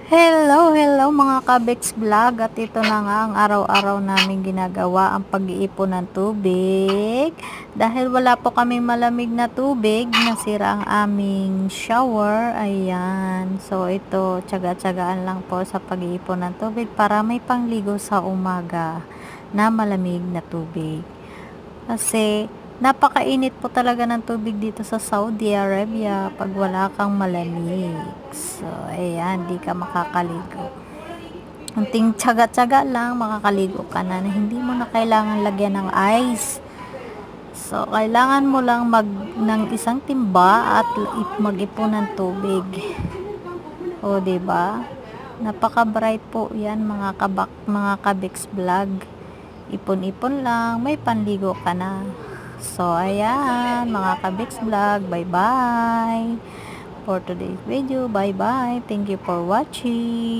Hello mga Kabex Vlog, at ito na nga ang araw-araw namin ginagawa, ang pag-iipon ng tubig. Dahil wala po kaming malamig na tubig, nasira ang aming shower. Ayan, so ito, tsaga-tsagaan lang po sa pag-iipon ng tubig para may pangligo sa umaga na malamig na tubig. Kasi napakainit po talaga ng tubig dito sa Saudi Arabia pag wala kang malamig. So, ayan, di ka makakaligo. Unting tiyaga-tiyaga lang, makakaligo ka na hindi mo na kailangan lagyan ng ice. So, kailangan mo lang ng isang timba at mag-ipon ng tubig. O, diba? Napaka-bright po yan mga Kabex Vlog. Ipon-ipon lang, may panligo ka na. So, ayan, mga Kabex Vlog, bye-bye. For today's video, bye-bye. Thank you for watching.